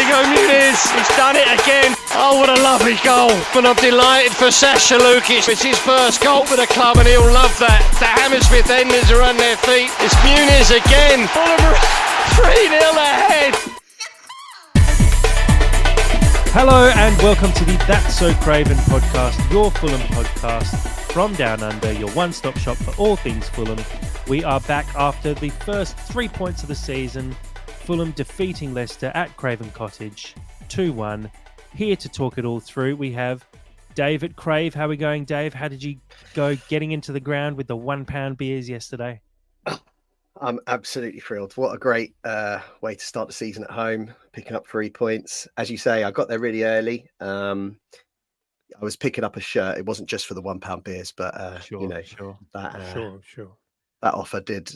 Diego Muniz, he's done it again. Oh, what a lovely goal. And I'm delighted for Sasha Lukic. It's his first goal for the club and he'll love that. The Hammersmith enders are on their feet. It's Muniz again. Fulham 3-0 ahead. Hello and welcome to the That's So Craven podcast, your Fulham podcast from Down Under, your one-stop shop for all things Fulham. We are back after the first 3 points of the season. Fulham defeating Leicester at Craven Cottage 2-1. Here to talk it all through, we have Dave at Crave. How are we going, Dave? How did you go getting into the ground with the £1 beers yesterday? I'm absolutely thrilled. What a great way to start the season at home, picking up 3 points. As you say, I got there really early. I was picking up a shirt. It wasn't just for the £1 beers, but that offer did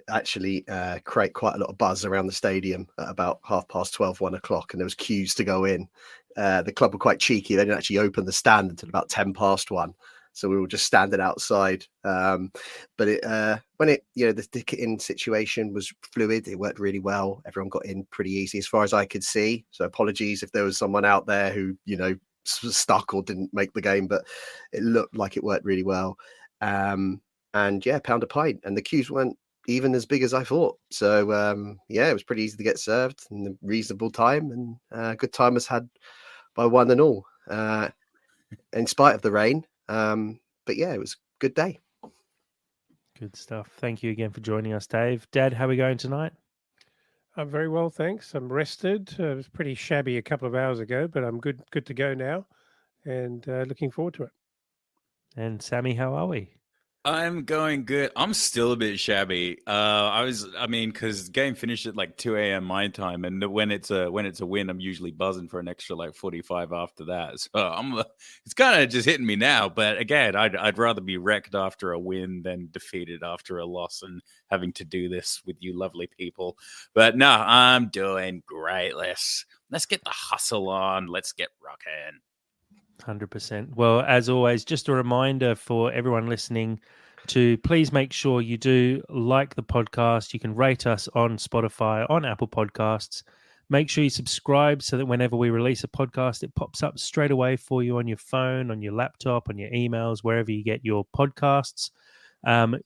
actually create quite a lot of buzz around the stadium at about 12:30, 1 o'clock, and there was queues to go in. The club were quite cheeky. They didn't actually open the stand until about 1:10. So we were just standing outside. But the ticketing situation was fluid. It worked really well. Everyone got in pretty easy as far as I could see. So apologies if there was someone out there who, was stuck or didn't make the game, but it looked like it worked really well. £1 a pint. And the queues weren't even as big as I thought. So, it was pretty easy to get served in a reasonable time. And good time was had by one and all, in spite of the rain. It was a good day. Good stuff. Thank you again for joining us, Dave. Dad, how are we going tonight? I'm very well, thanks. I'm rested. It was pretty shabby a couple of hours ago, but I'm good to go now, and looking forward to it. And Sammy, how are we? I'm going good. I'm still a bit shabby. Because game finished at like 2 a.m. my time, and when it's a win, I'm usually buzzing for an extra like 45 after that. So it's kind of just hitting me now. But again, I'd rather be wrecked after a win than defeated after a loss and having to do this with you lovely people. But no, I'm doing great. Let's get the hustle on. Let's get rocking. 100%. Well, as always, just a reminder for everyone listening to please make sure you do like the podcast. You can rate us on Spotify, on Apple Podcasts. Make sure you subscribe so that whenever we release a podcast, it pops up straight away for you on your phone, on your laptop, on your emails, wherever you get your podcasts.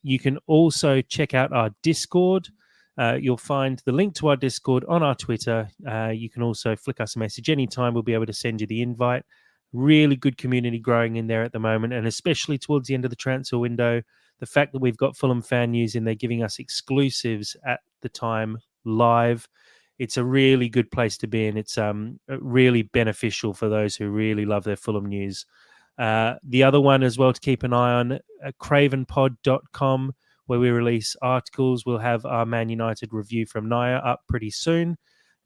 You can also check out our Discord. You'll find the link to our Discord on our Twitter. You can also flick us a message anytime. We'll be able to send you the invite. Really good community growing in there at the moment, and especially towards the end of the transfer window, the fact that we've got Fulham fan news in there giving us exclusives at the time live. It's a really good place to be, and it's really beneficial for those who really love their Fulham news. The other one as well to keep an eye on, cravenpod.com, where we release articles. We'll have our Man United review from Naya up pretty soon.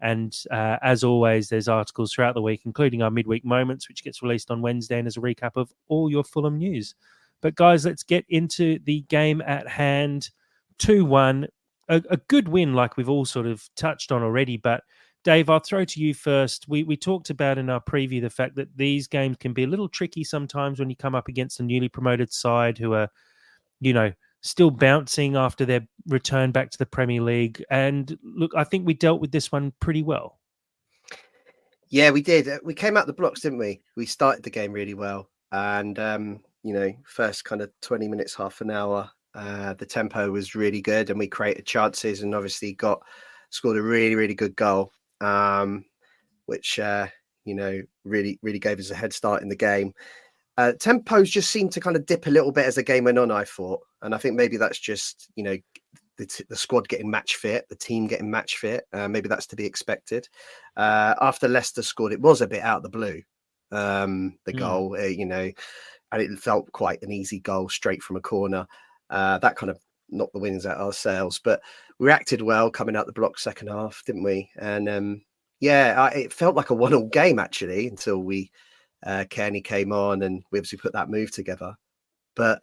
And as always, there's articles throughout the week, including our midweek moments, which gets released on Wednesday and as a recap of all your Fulham news. But guys, let's get into the game at hand. 2-1, a good win like we've all sort of touched on already. But Dave, I'll throw to you first. We talked about in our preview the fact that these games can be a little tricky sometimes when you come up against a newly promoted side who are, still bouncing after their return back to the Premier League. And look, I think we dealt with this one pretty well. Yeah, we did. We came out the blocks, didn't we? We started the game really well. And, first kind of 20 minutes, half an hour, the tempo was really good and we created chances and obviously scored a really, really good goal, which, really, really gave us a head start in the game. Tempos just seemed to kind of dip a little bit as the game went on, I thought. And I think maybe that's just, the squad getting match fit, the team getting match fit. Maybe that's to be expected. After Leicester scored, it was a bit out of the blue, the goal, and it felt quite an easy goal straight from a corner. That kind of knocked the wins out our sails. But we reacted well coming out the block second half, didn't we? And it felt like a 1-1 game, actually, until Kearney came on and we obviously put that move together. But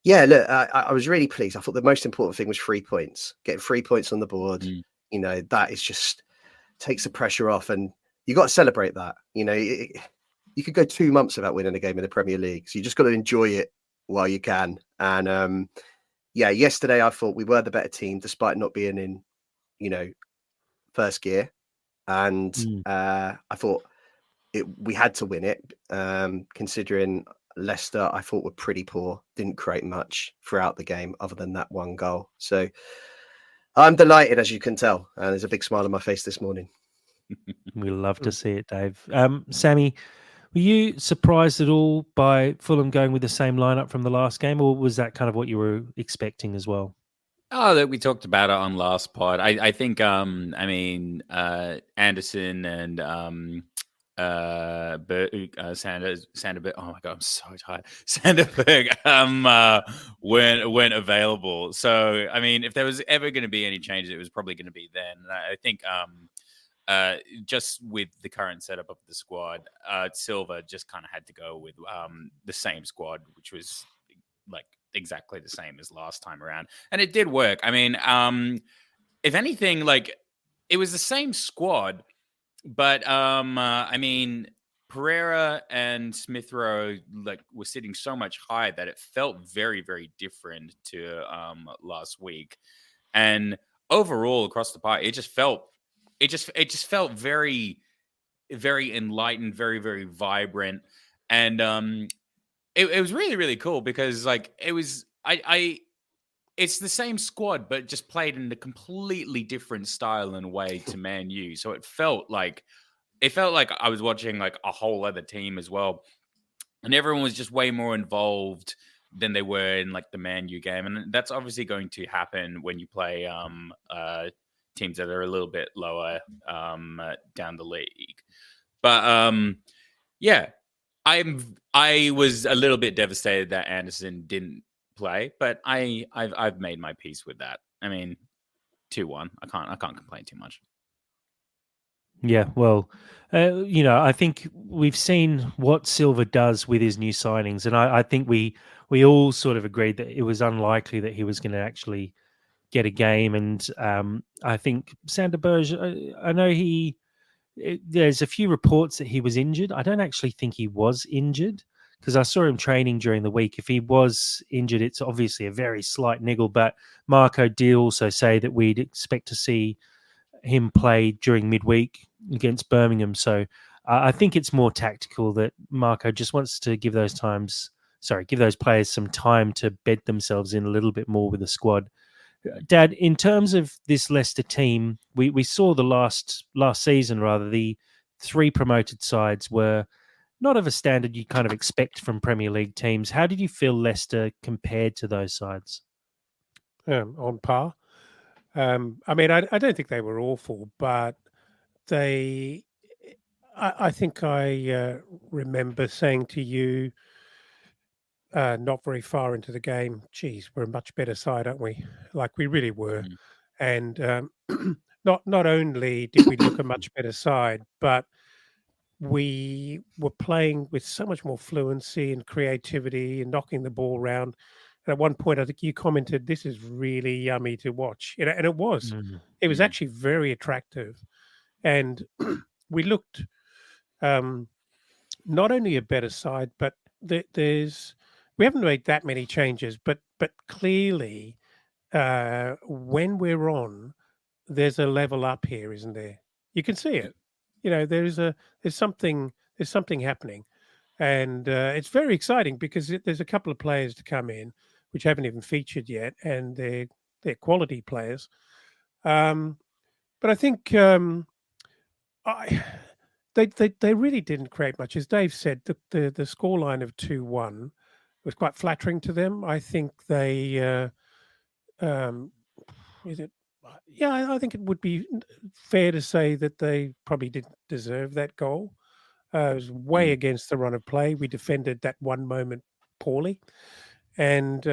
yeah, look, I was really pleased. I thought the most important thing was 3 points. Getting 3 points on the board, that is just takes the pressure off, and you got to celebrate that. You could go 2 months without winning a game in the Premier League, so you just got to enjoy it while you can. And yesterday I thought we were the better team, despite not being in, first gear. and I thought we had to win it, considering Leicester I thought were pretty poor, didn't create much throughout the game other than that one goal. So I'm delighted, as you can tell, and there's a big smile on my face this morning. We love to see it, Dave. Sammy, were you surprised at all by Fulham going with the same lineup from the last game, or was that kind of what you were expecting as well? Oh, that we talked about it on last pod. I think Anderson and Sanderberg. Oh my god, I'm so tired. Sanderberg weren't available. So I mean, if there was ever going to be any changes, it was probably going to be then. And I think just with the current setup of the squad, Silva just kind of had to go with the same squad, which was like exactly the same as last time around, and it did work. I mean, if anything, like it was the same squad, but I mean, Pereira and Smith Rowe like were sitting so much higher that it felt very, very different to last week, and overall across the park, it just felt very, very enlightened, very, very vibrant, and it was really, really cool because like it was it's the same squad but just played in a completely different style and way to Man U. So it felt like I was watching like a whole other team as well, and everyone was just way more involved than they were in like the Man U game, and that's obviously going to happen when you play teams that are a little bit lower down the league. But yeah. I was a little bit devastated that Anderson didn't play, but I've made my peace with that. I mean, 2-1. I can't complain too much. Yeah, well, I think we've seen what Silva does with his new signings, and I think we all sort of agreed that it was unlikely that he was going to actually get a game. And I think Sanderberg, I know there's a few reports that he was injured. I don't actually think he was injured because I saw him training during the week. If he was injured, it's obviously a very slight niggle. But Marco did also say that we'd expect to see him play during midweek against Birmingham. So I think it's more tactical that Marco just wants to give those players some time to bed themselves in a little bit more with the squad. Dad, in terms of this Leicester team, we saw the last season, rather, the 3 promoted sides were not of a standard you kind of expect from Premier League teams. How did you feel Leicester compared to those sides? On par. I mean, I don't think they were awful, but I think I remember saying to you, not very far into the game, geez, we're a much better side, aren't we? Like we really were. And not only did we look a much better side, but we were playing with so much more fluency and creativity and knocking the ball around. And at one point, I think you commented, "This is really yummy to watch," and it was. It was actually very attractive, and we looked not only a better side, but we haven't made that many changes, but clearly, when we're on, there's a level up here, isn't there? You can see it. There's something happening, and it's very exciting because there's a couple of players to come in which haven't even featured yet, and they're quality players. But I think they really didn't create much, as Dave said. The scoreline of 2-1 was quite flattering to them. I think they is it. Yeah, I think it would be fair to say that they probably didn't deserve that goal. It was way against the run of play. We defended that one moment poorly, and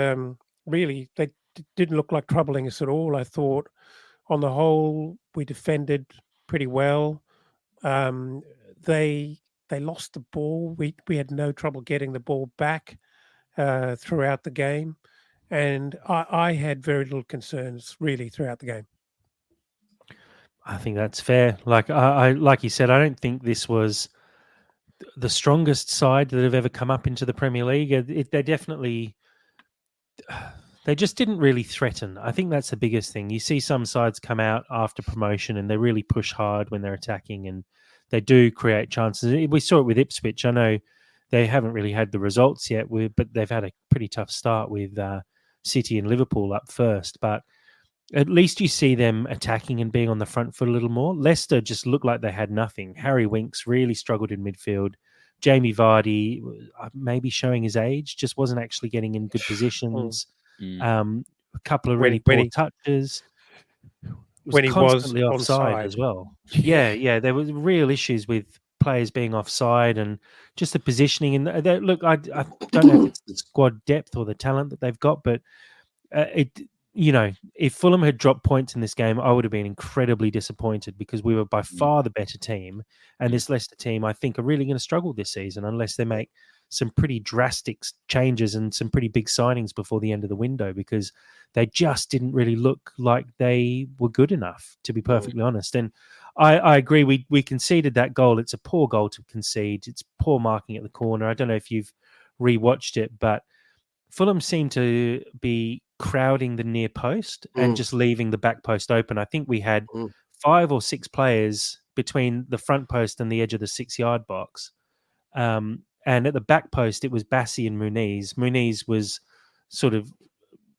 really they didn't look like troubling us at all. I thought, on the whole, we defended pretty well. They lost the ball. We had no trouble getting the ball back throughout the game, and I had very little concerns really throughout the game. I think that's fair. Like like you said, I don't think this was the strongest side that have ever come up into the Premier League. They they just didn't really threaten. I think that's the biggest thing. You see some sides come out after promotion and they really push hard when they're attacking, and they do create chances. We saw it with Ipswich. I know they haven't really had the results yet, but they've had a pretty tough start with City and Liverpool up first. But at least you see them attacking and being on the front foot a little more. Leicester just looked like they had nothing. Harry Winks really struggled in midfield. Jamie Vardy, maybe showing his age, just wasn't actually getting in good positions. A couple of really poor touches. Was when he was constantly offside as well. Yeah, there was real issues with players being offside and just the positioning. And look, I don't know if it's the squad depth or the talent that they've got, but if Fulham had dropped points in this game, I would have been incredibly disappointed because we were by far the better team. And this Leicester team, I think, are really going to struggle this season unless they make some pretty drastic changes and some pretty big signings before the end of the window, because they just didn't really look like they were good enough, to be perfectly honest. And I agree, we conceded that goal. It's a poor goal to concede. It's poor marking at the corner. I don't know if you've rewatched it, but Fulham seemed to be crowding the near post and just leaving the back post open. I think we had 5 or 6 players between the front post and the edge of the 6-yard box. And at the back post, it was Bassi and Muniz. Muniz was sort of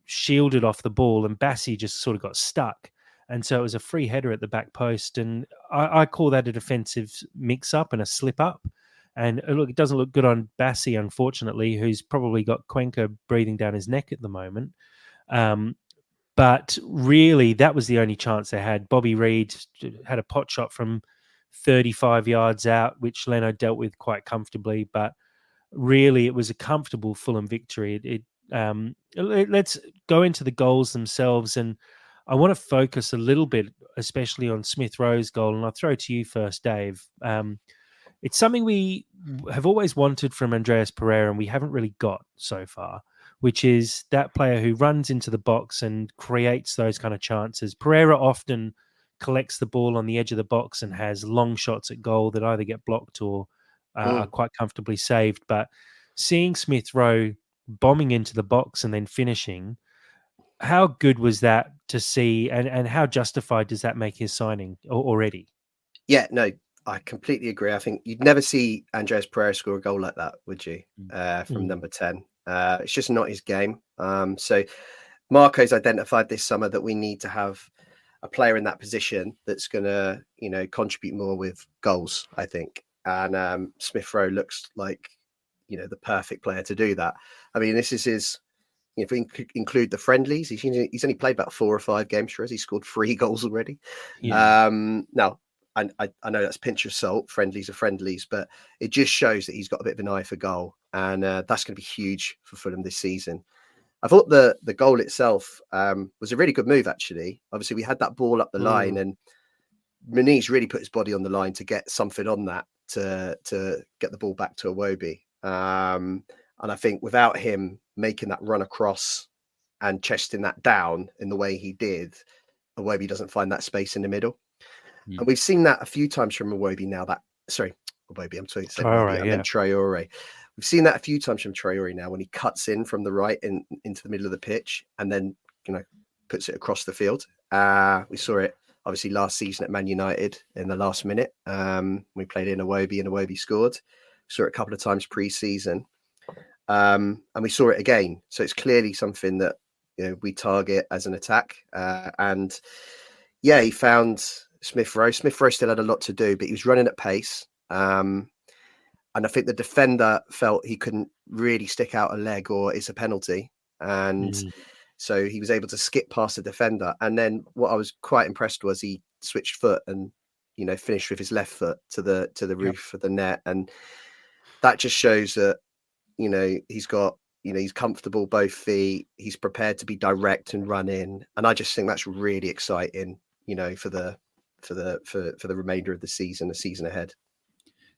shielded off the ball and Bassi just sort of got stuck. And so it was a free header at the back post. And I call that a defensive mix-up and a slip-up. And look, it doesn't look good on Bassi, unfortunately, who's probably got Cuenca breathing down his neck at the moment. But really, that was the only chance they had. Bobby Reid had a pot shot from 35 yards out, which Leno dealt with quite comfortably. But really, it was a comfortable Fulham victory. Let's go into the goals themselves. And I want to focus a little bit, especially on Smith Rowe's goal. And I'll throw to you first, Dave. It's something we have always wanted from Andreas Pereira, and we haven't really got so far, which is that player who runs into the box and creates those kind of chances. Pereira often collects the ball on the edge of the box and has long shots at goal that either get blocked or are quite comfortably saved. But seeing Smith Rowe bombing into the box and then finishing, how good was that to see, and how justified does that make his signing already? Yeah, no, I completely agree. I think you'd never see Andreas Pereira score a goal like that, would you? From number 10. It's just not his game. So Marco's identified this summer that we need to have a player in that position that's going to, contribute more with goals, I think. And Smith Rowe looks like, the perfect player to do that. I mean, this is his, if we include the friendlies, he's only played about 4 or 5 games for us. He scored 3 goals already. Yeah. Now, I know that's pinch of salt. Friendlies are friendlies, but it just shows that he's got a bit of an eye for goal, and that's going to be huge for Fulham this season. I thought the goal itself was a really good move, actually. Obviously, we had that ball up the line, and Muniz really put his body on the line to get something on that to get the ball back to Iwobi. And I think without him making that run across and chesting that down in the way he did, Iwobi doesn't find that space in the middle. And we've seen that a few times from Iwobi now. Iwobi, I'm sorry, Traore. We've seen that a few times from Traore now when he cuts in from the right into the middle of the pitch and then, puts it across the field. We saw it obviously last season at Man United in the last minute. We played in Iwobi and Iwobi scored. We saw it a couple of times pre-season. And we saw it again. So it's clearly something that we target as an attack. And yeah, he found Smith Rowe. Smith Rowe still had a lot to do, but he was running at pace. And I think the defender felt he couldn't really stick out a leg or it's a penalty. And so he was able to skip past the defender. And then what I was quite impressed was he switched foot and, finished with his left foot to the roof of the net. And that just shows that, he's got, he's comfortable both feet. He's prepared to be direct and run in. And I just think that's really exciting, for the remainder of the season ahead.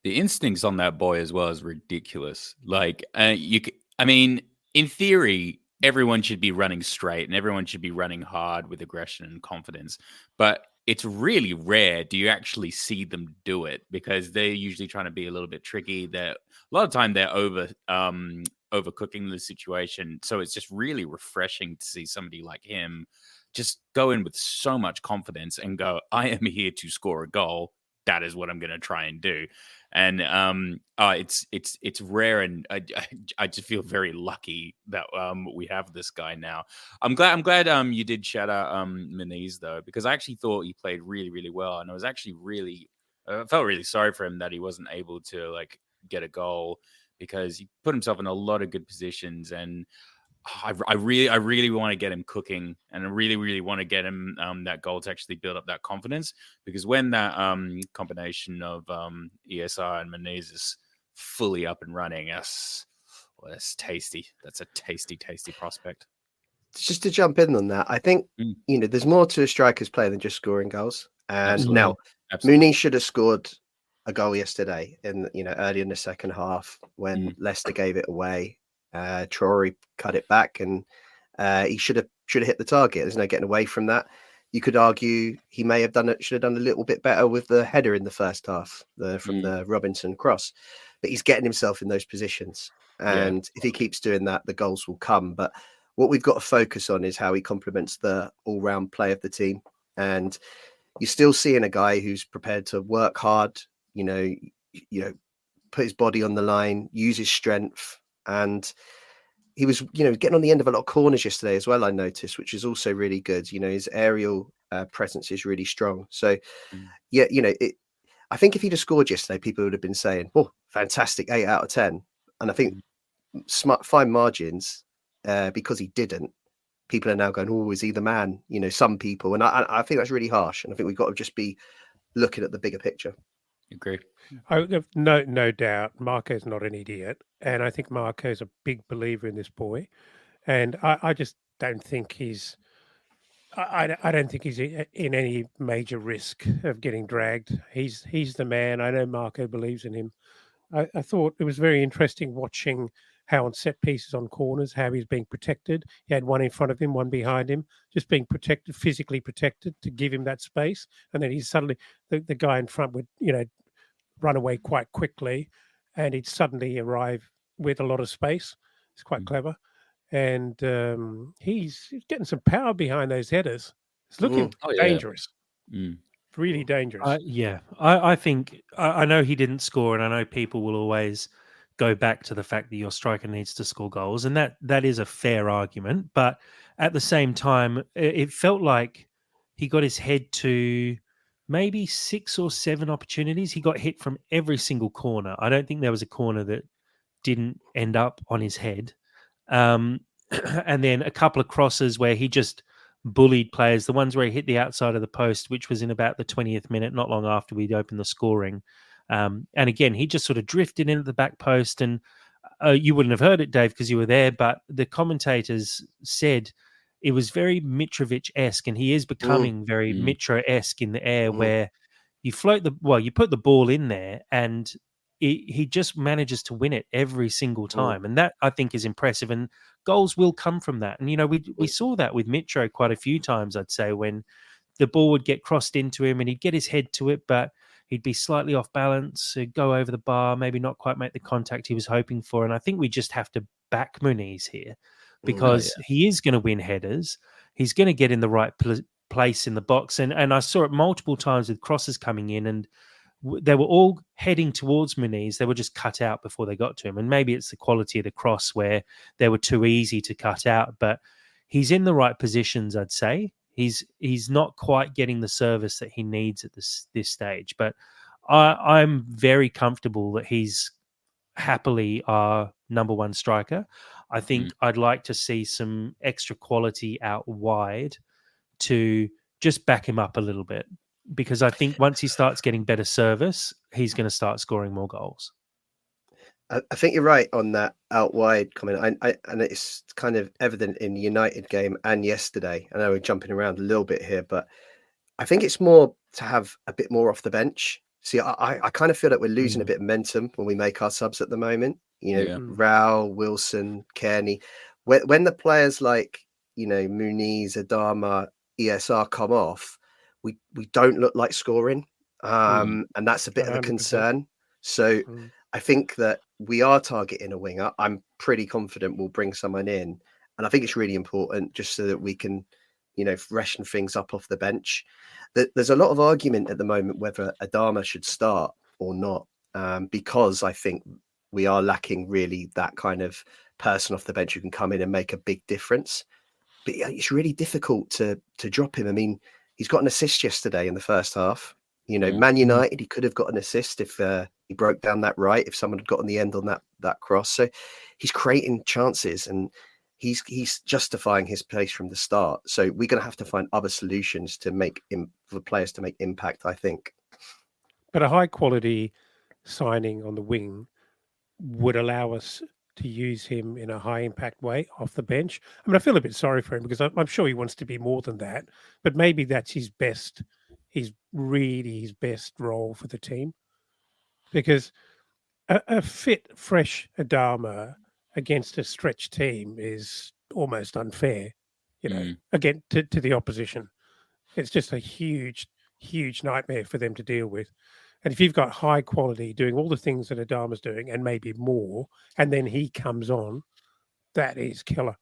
The instincts on that boy as well is ridiculous. Like, in theory, everyone should be running straight and everyone should be running hard with aggression and confidence. But it's really rare do you actually see them do it because they're usually trying to be a little bit tricky. A lot of time they're over overcooking the situation. So it's just really refreshing to see somebody like him just go in with so much confidence and go, I am here to score a goal. That is what I'm going to try and do. And it's rare, and I just feel very lucky that we have this guy now. I'm glad you did shout out Muniz though, because I actually thought he played really, really well, and I was actually I felt really sorry for him that he wasn't able to like get a goal, because he put himself in a lot of good positions, and I really want to get him cooking, and I really want to get him that goal to actually build up that confidence, because when that combination of ESR and Menez is fully up and running, that's tasty. That's a tasty prospect. Just to jump in on that, I think there's more to a striker's play than just scoring goals. And Absolutely. now Mooney should have scored a goal yesterday early in the second half when Leicester gave it away. Traore cut it back, and he should have hit the target. There's no getting away from that. You could argue he may have should have done a little bit better with the header in the first half from the Robinson cross, but he's getting himself in those positions, and if he keeps doing that, the goals will come. But what we've got to focus on is how he complements the all-round play of the team, and you're still seeing a guy who's prepared to work hard, put his body on the line, use his strength. And he was, getting on the end of a lot of corners yesterday as well, I noticed, which is also really good. His aerial presence is really strong. So, I think if he'd have scored yesterday, people would have been saying, oh, fantastic, 8 out of 10. And I think fine margins, because he didn't, people are now going, oh, is he the man? Some people. And I think that's really harsh. And I think we've got to just be looking at the bigger picture. Agree. No doubt. Marco's not an idiot. And I think Marco's a big believer in this boy. And I just don't think he's I don't think he's in any major risk of getting dragged. He's the man. I know Marco believes in him. I thought it was very interesting watching how on set pieces on corners, how he's being protected. He had one in front of him, one behind him, just being protected, physically protected to give him that space. And then he's suddenly, the guy in front would, run away quite quickly, and he'd suddenly arrive with a lot of space. It's quite clever. And he's getting some power behind those headers. It's looking dangerous. Really dangerous. I think I know he didn't score, and I know people will always go back to the fact that your striker needs to score goals, and that is a fair argument. But at the same time, it felt like he got his head to maybe 6 or 7 opportunities. He got hit from every single corner. I don't think there was a corner that didn't end up on his head. And then a couple of crosses where he just bullied players, the ones where he hit the outside of the post, which was in about the 20th minute, not long after we'd opened the scoring. And again, he just sort of drifted into the back post, and you wouldn't have heard it, Dave, because you were there, but the commentators said it was very Mitrovic-esque, and he is becoming very Mitro-esque in the air, where you you put the ball in there, and he just manages to win it every single time. And that, I think, is impressive. And goals will come from that. And, we saw that with Mitro quite a few times, I'd say, when the ball would get crossed into him and he'd get his head to it, but he'd be slightly off balance, go over the bar, maybe not quite make the contact he was hoping for. And I think we just have to back Muniz here, because he is going to win headers. He's going to get in the right place in the box. And I saw it multiple times with crosses coming in, and they were all heading towards Muniz. They were just cut out before they got to him. And maybe it's the quality of the cross where they were too easy to cut out. But he's in the right positions, I'd say. He's not quite getting the service that he needs at this stage. But I'm very comfortable that he's happily our number one striker. I think I'd like to see some extra quality out wide to just back him up a little bit, because I think once he starts getting better service, he's going to start scoring more goals. I think you're right on that out wide comment. And it's kind of evident in the United game and yesterday. I know we're jumping around a little bit here, but I think it's more to have a bit more off the bench. See, I kind of feel like we're losing a bit of momentum when we make our subs at the moment. Rao, Wilson, Kearney. When the players like, Muniz, Adama, ESR come off, we don't look like scoring. And that's a bit of a concern. So I think that we are targeting a winger, I'm pretty confident we'll bring someone in. And I think it's really important just so that we can, freshen things up off the bench. There's a lot of argument at the moment whether Adama should start or not, because I think we are lacking really that kind of person off the bench who can come in and make a big difference. But it's really difficult to drop him. I mean, he's got an assist yesterday in the first half. Man United, he could have got an assist if he broke down that right, if someone had got on the end on that cross. So he's creating chances and he's justifying his place from the start. So we're going to have to find other solutions to make for players to make impact, I think. But a high quality signing on the wing would allow us to use him in a high impact way off the bench. I mean, I feel a bit sorry for him because I'm sure he wants to be more than that, but maybe that's his best role for the team, because a fit, fresh Adama against a stretched team is almost unfair, again, to the opposition. It's just a huge nightmare for them to deal with. And if you've got high quality doing all the things that Adama's doing and maybe more, and then he comes on, that is killer.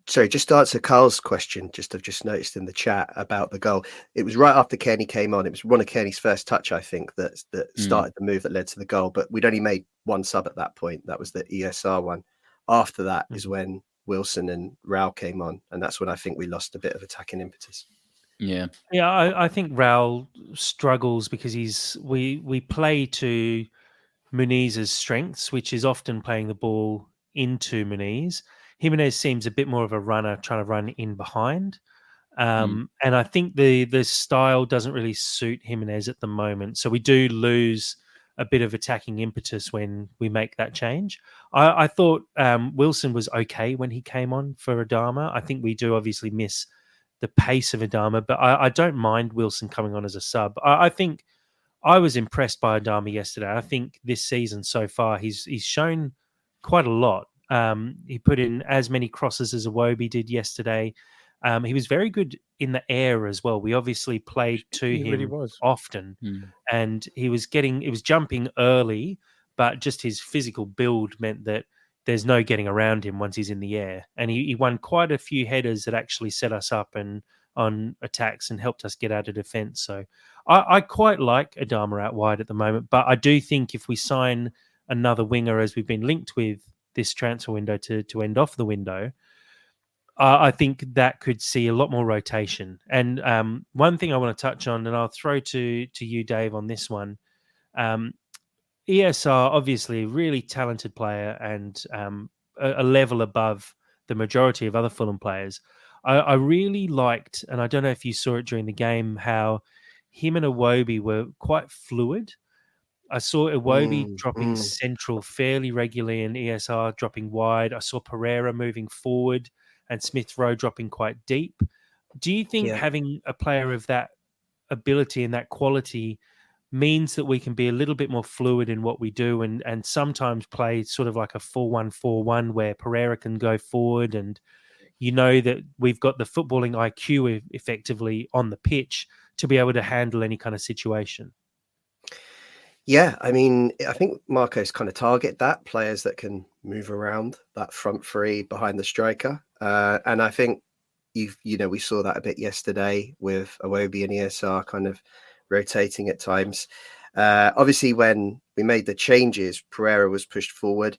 Sorry, just to answer Carl's question, I've just noticed in the chat about the goal. It was right after Kearney came on. It was one of Kearney's first touch, I think, that started the move that led to the goal. But we'd only made one sub at that point. That was the ESR one. After that is when Wilson and Raul came on. And that's when I think we lost a bit of attacking impetus. Yeah, I think Raul struggles because we play to Muniz's strengths, which is often playing the ball into Muniz. Jimenez seems a bit more of a runner, trying to run in behind. And I think the style doesn't really suit Jimenez at the moment. So we do lose a bit of attacking impetus when we make that change. I thought Wilson was okay when he came on for Adama. I think we do obviously miss the pace of Adama, but I don't mind Wilson coming on as a sub. I think I was impressed by Adama yesterday. I think this season so far, he's shown quite a lot. He put in as many crosses as Iwobi did yesterday. He was very good in the air as well. We obviously played to him really often, and he was jumping early, but just his physical build meant that there's no getting around him once he's in the air. And he won quite a few headers that actually set us up and on attacks and helped us get out of defence. So I quite like Adama out wide at the moment, but I do think if we sign another winger, as we've been linked with this transfer window to end off the window, I think that could see a lot more rotation. And one thing I want to touch on, and I'll throw to you, Dave, on this one. ESR, obviously a really talented player and a level above the majority of other Fulham players. I really liked, and I don't know if you saw it during the game, how him and Iwobi were quite fluid. I saw Iwobi dropping central fairly regularly and ESR dropping wide. I saw Pereira moving forward and Smith Rowe dropping quite deep. Do you think having a player of that ability and that quality means that we can be a little bit more fluid in what we do and sometimes play sort of like a 4-1-4-1 where Pereira can go forward and that we've got the footballing IQ effectively on the pitch to be able to handle any kind of situation? Yeah, I mean, I think Marco's kind of target that, players that can move around that front three behind the striker. And I think we saw that a bit yesterday with Iwobi and ESR kind of rotating at times. Obviously, when we made the changes, Pereira was pushed forward.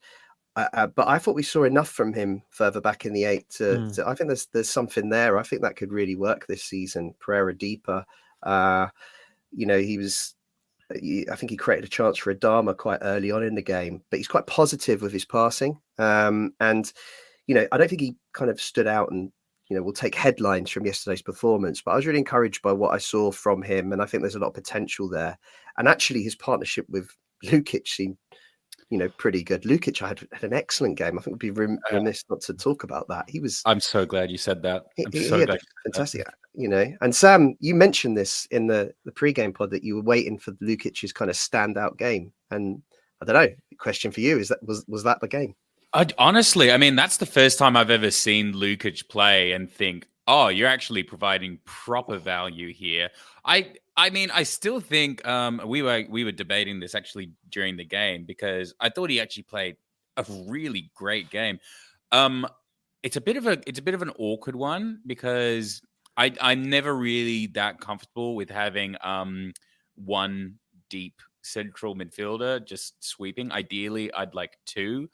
But I thought we saw enough from him further back in the 8 to I think there's something there. I think that could really work this season. Pereira deeper. I think he created a chance for Adama quite early on in the game, but he's quite positive with his passing. And I don't think he kind of stood out and will take headlines from yesterday's performance, but I was really encouraged by what I saw from him, and I think there's a lot of potential there. And actually, his partnership with Lukic seemed pretty good. Lukic had an excellent game. I think we'd be remiss not to talk about that. I'm so glad you said that. Fantastic. And Sam, you mentioned this in the pre-game pod that you were waiting for Lukic's kind of standout game. And I don't know, question for you, was that the game? Honestly, I mean, that's the first time I've ever seen Lukic play and think, Oh, you're actually providing proper value here. I mean, I still think we were debating this actually during the game because I thought he actually played a really great game. Um, it's a bit of an awkward one because I'm never really that comfortable with having one deep central midfielder just sweeping. Ideally, I'd like two,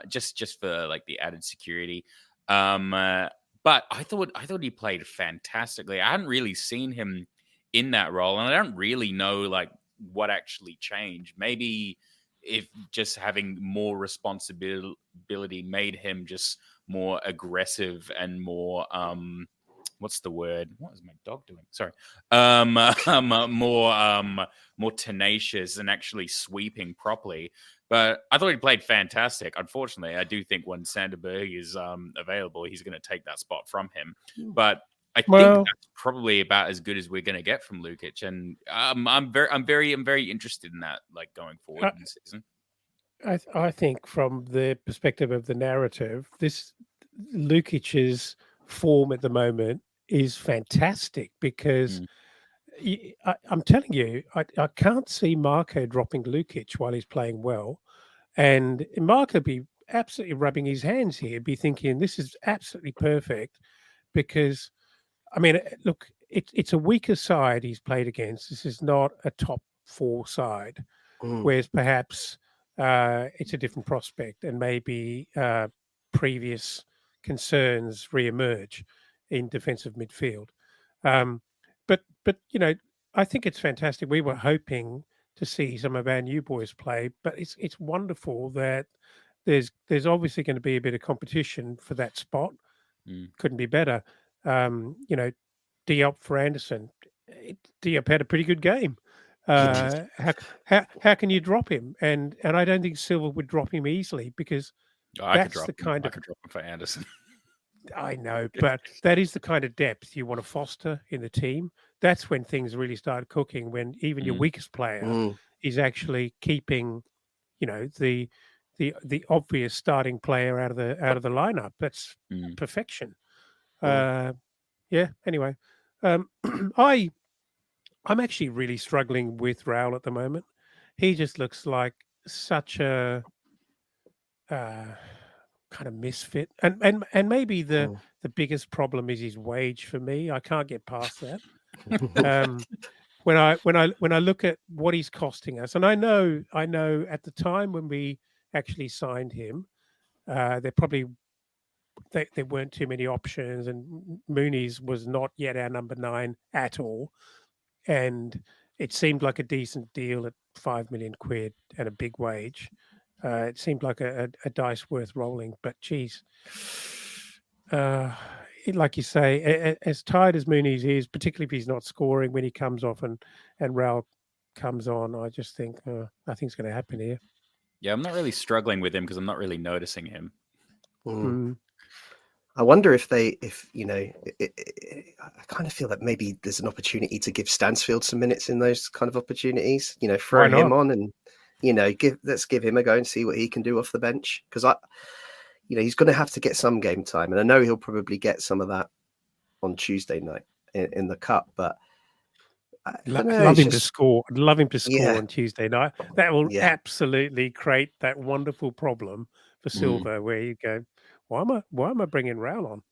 just for like the added security. Um, uh, but I thought he played fantastically. I hadn't really seen him in that role, and I don't really know like what actually changed. Maybe if just having more responsibility made him just more aggressive and more what's the word? What is my dog doing? Sorry. More tenacious and actually sweeping properly. But I thought he played fantastic. Unfortunately, I do think when Sanderberg is available, he's going to take that spot from him. But I think Well, that's probably about as good as we're going to get from Lukic, and I'm very interested in that, like going forward I, in the season. I think from the perspective of the narrative, this Lukic's form at the moment is fantastic because Mm, I'm telling you, I can't see Marco dropping Lukic while he's playing well. And Marco be absolutely rubbing his hands here, be thinking this is absolutely perfect because, I mean, look, it's a weaker side he's played against. This is not a top four side, Mm. whereas perhaps it's a different prospect and maybe previous concerns re-emerge in defensive midfield. Um, but I think it's fantastic. We were hoping to see some of our new boys play, but it's wonderful that there's obviously going to be a bit of competition for that spot. mm. Couldn't be better. Diop for Anderson. Diop had a pretty good game. Yeah. How can you drop him? And I don't think Silva would drop him easily because Oh, I could that's drop the him. kind I of could drop him for Anderson. I know, but that is the kind of depth you want to foster in the team. That's when things really start cooking. When even your Mm, weakest player Mm. is actually keeping, the obvious starting player out of the lineup. That's mm. perfection. Mm. Yeah. Anyway, um, I I'm actually really struggling with Raul at the moment. He just looks like such a uh, kind of misfit, and maybe Mm. the biggest problem is his wage for me. I can't get past that. Um, when I look at what he's costing us, and I know at the time when we actually signed him, there probably there weren't too many options, and Mooney's was not yet our number 9 at all, and it seemed like a decent deal at 5 million quid and a big wage. It seemed like a dice worth rolling, but geez, uh, like you say, as tired as Mooney's is, particularly if he's not scoring when he comes off and Raul comes on, I just think nothing's going to happen here. Yeah, I'm not really struggling with him because I'm not really noticing him. Mm. Mm. I wonder if I kind of feel that maybe there's an opportunity to give Stansfield some minutes in those kind of opportunities. Why Throw him not? on and let's give him a go and see what he can do off the bench because he's going to have to get some game time, and I know he'll probably get some of that on Tuesday night in the cup. But I don't know. Love It's him to just score. I'd love him to score yeah, on Tuesday night. That will yeah. absolutely create that wonderful problem for Mm, Silva, where you go, why am I bringing Raul on?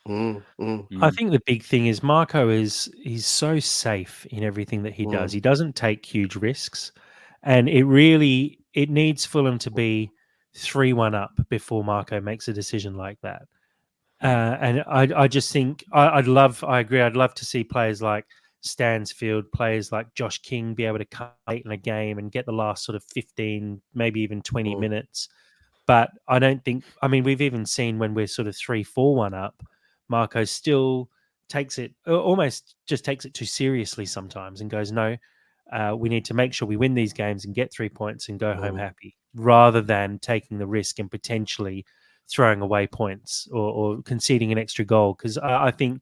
mm, mm, I Mm, think the big thing is Marco he's so safe in everything that he does. mm, He doesn't take huge risks, and it needs Fulham to be 3-1 up before Marco makes a decision like that. And I just think I agree. I'd love to see players like Stansfield, players like Josh King be able to come late in a game and get the last sort of 15, maybe even 20 mm, minutes. But I don't think, I mean, we've even seen when we're sort of 3-4-1 up, Marco still almost just takes it too seriously sometimes and goes, no, we need to make sure we win these games and get 3 points and go home mm, happy, rather than taking the risk and potentially throwing away points or conceding an extra goal. Because I think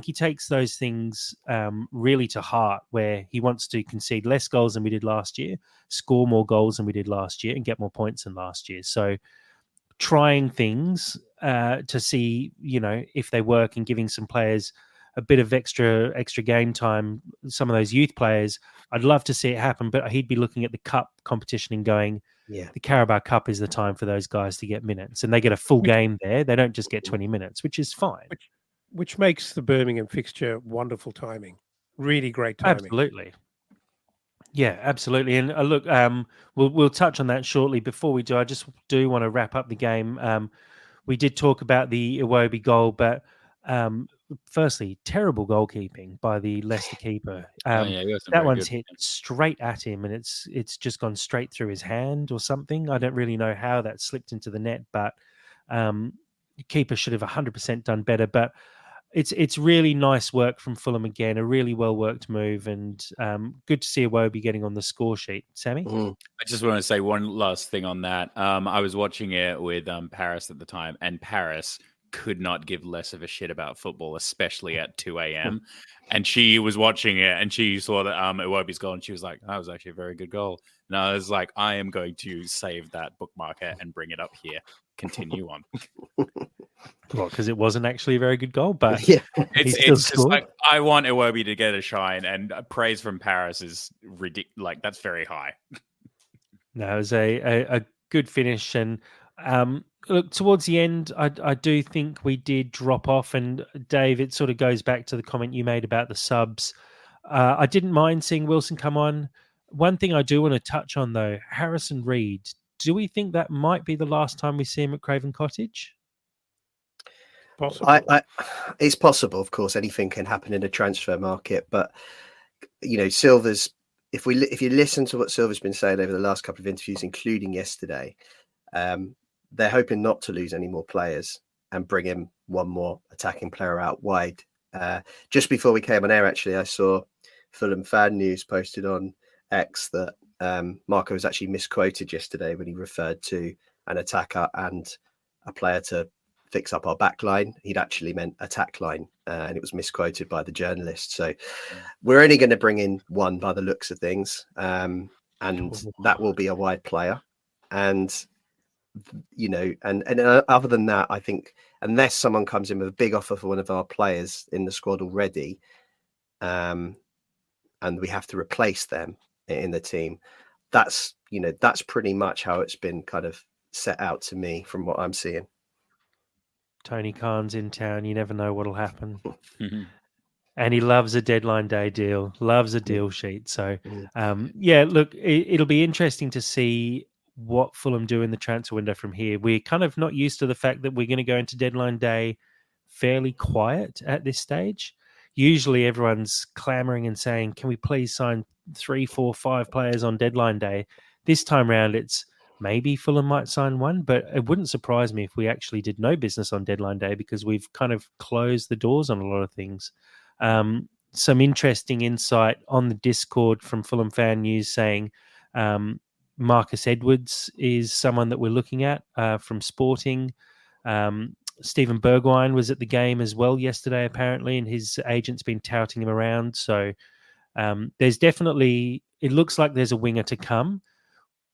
he takes those things really to heart, where he wants to concede less goals than we did last year, score more goals than we did last year, and get more points than last year. So trying things to see, if they work, and giving some players a bit of extra game time, some of those youth players. I'd love to see it happen, but he'd be looking at the cup competition and going, the Carabao Cup is the time for those guys to get minutes, and they get a full game there. They don't just get 20 minutes, which is fine. Which makes the Birmingham fixture wonderful timing. Really great timing. Absolutely. Yeah, absolutely. And look, we'll touch on that shortly. Before we do, I just do want to wrap up the game. We did talk about the Iwobi goal, but firstly, terrible goalkeeping by the Leicester keeper. That one's hit straight at him, and it's just gone straight through his hand or something. I don't really know how that slipped into the net, but the keeper should have 100% done better. But it's really nice work from Fulham again, a really well worked move, and good to see Iwobi getting on the score sheet. Sammy? I just want to say one last thing on that. I was watching it with Paris at the time, and Paris could not give less of a shit about football, especially at 2 a.m. And she was watching it, and she saw that Iwobi's goal, and she was like, that was actually a very good goal. And I was like, I am going to save that, bookmark it, and bring it up here. Continue on. Well, because it wasn't actually a very good goal, but it's just like, I want Iwobi to get a shine, and praise from Paris is ridiculous. Like, that's very high. No, it was a good finish, and look, towards the end, I do think we did drop off. And Dave, it sort of goes back to the comment you made about the subs. I didn't mind seeing Wilson come on. One thing I do want to touch on, though, Harrison Reed. Do we think that might be the last time we see him at Craven Cottage? Possible. It's possible, of course. Anything can happen in a transfer market, but Silva's. If you listen to what Silva's been saying over the last couple of interviews, including yesterday, they're hoping not to lose any more players and bring in one more attacking player out wide. Just before we came on air, actually, I saw Fulham Fan News posted on X that Marco was actually misquoted yesterday when he referred to an attacker and a player to fix up our back line. He'd actually meant attack line, and it was misquoted by the journalist. So we're only going to bring in one by the looks of things, and that will be a wide player. And and other than that, I think unless someone comes in with a big offer for one of our players in the squad already, and we have to replace them in the team, that's pretty much how it's been kind of set out to me from what I'm seeing. Tony Khan's in town. You never know what'll happen. And he loves a deadline day deal, loves a deal sheet. So, look, it'll be interesting to see what Fulham do in the transfer window from here. We're kind of not used to the fact that we're going to go into deadline day fairly quiet at this stage. Usually everyone's clamoring and saying, can we please sign 3, 4, 5 players on deadline day? This time around, it's maybe Fulham might sign one, but it wouldn't surprise me if we actually did no business on deadline day, because we've kind of closed the doors on a lot of things. Some interesting insight on the Discord from Fulham Fan News saying Marcus Edwards is someone that we're looking at from Sporting. Stephen Bergwijn was at the game as well yesterday, apparently, and his agent's been touting him around. So there's definitely, it looks like there's a winger to come.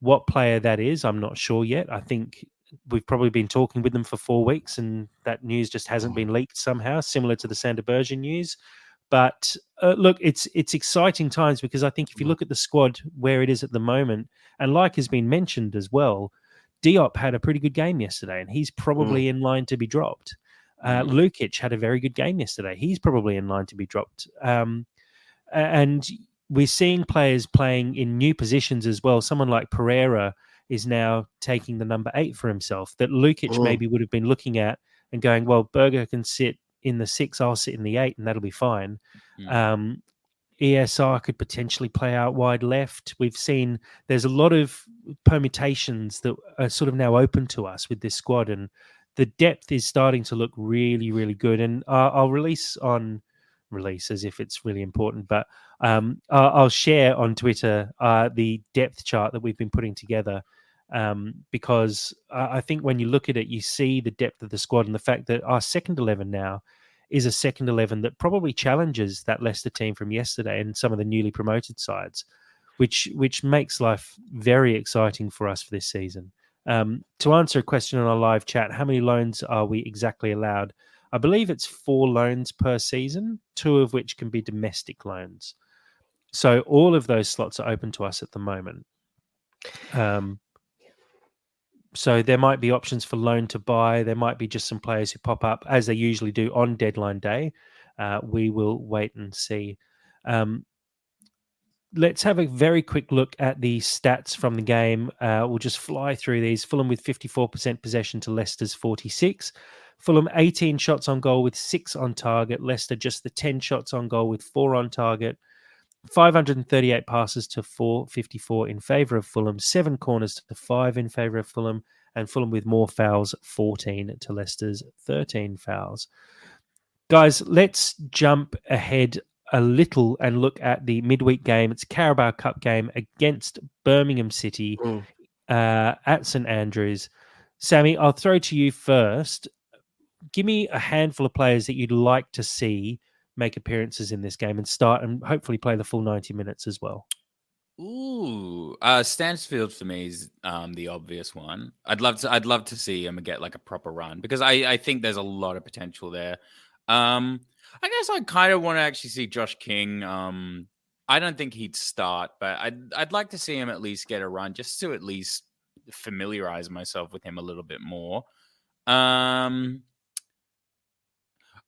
What player that is, I'm not sure yet. I think we've probably been talking with them for 4 weeks, and that news just hasn't been leaked somehow, similar to the Sander Berge news. But look, it's exciting times, because I think if you look at the squad where it is at the moment, and like has been mentioned as well, Diop had a pretty good game yesterday, and he's probably in line to be dropped. Lukic had a very good game yesterday. He's probably in line to be dropped. And we're seeing players playing in new positions as well. Someone like Pereira is now taking the number 8 for himself, that Lukic maybe would have been looking at and going, well, Berger can sit in the 6, I'll sit in the 8, and that'll be fine. ESR could potentially play out wide left. We've seen there's a lot of permutations that are sort of now open to us with this squad, and the depth is starting to look really, really good. And I'll release as if it's really important, but I'll share on Twitter the depth chart that we've been putting together, because I think when you look at it, you see the depth of the squad, and the fact that our second 11 now is a second 11 that probably challenges that Leicester team from yesterday and some of the newly promoted sides, which makes life very exciting for us for this season. To answer a question on our live chat, how many loans are we exactly allowed? I believe it's 4 loans per season, 2 of which can be domestic loans. So all of those slots are open to us at the moment. So there might be options for loan to buy. There might be just some players who pop up, as they usually do on deadline day. We will wait and see. Let's have a very quick look at the stats from the game. We'll just fly through these. Fulham with 54% possession to Leicester's 46. Fulham 18 shots on goal with 6 on target. Leicester just the 10 shots on goal with 4 on target. 538 passes to 454 in favour of Fulham. 7 corners to 5 in favour of Fulham. And Fulham with more fouls, 14 to Leicester's 13 fouls. Guys, let's jump ahead a little and look at the midweek game. It's a Carabao Cup game against Birmingham City at St Andrews. Sammy, I'll throw to you first. Give me a handful of players that you'd like to see make appearances in this game and start and hopefully play the full 90 minutes as well. Ooh, Stansfield for me is the obvious one. I'd love to see him get like a proper run because I think there's a lot of potential there. I guess I kind of want to actually see Josh King. I don't think he'd start, but I'd like to see him at least get a run just to at least familiarize myself with him a little bit more.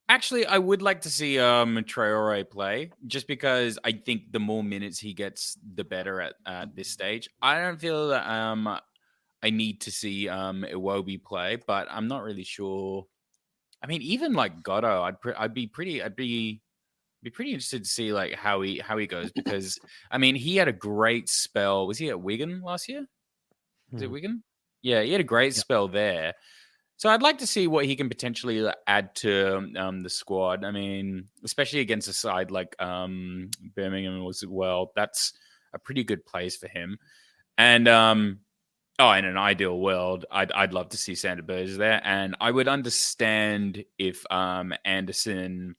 Actually, I would like to see Traore play just because I think the more minutes he gets, the better at this stage. I don't feel that I need to see Iwobi play, but I'm not really sure. I mean, even like Gatto, I'd be pretty interested to see like how he goes because I mean he had a great spell. Was he at Wigan last year? Was it Wigan? Yeah, he had a great spell there. So I'd like to see what he can potentially add to the squad. I mean, especially against a side like Birmingham as well. That's a pretty good place for him. And in an ideal world, I'd love to see Sander Berge there, and I would understand if Anderson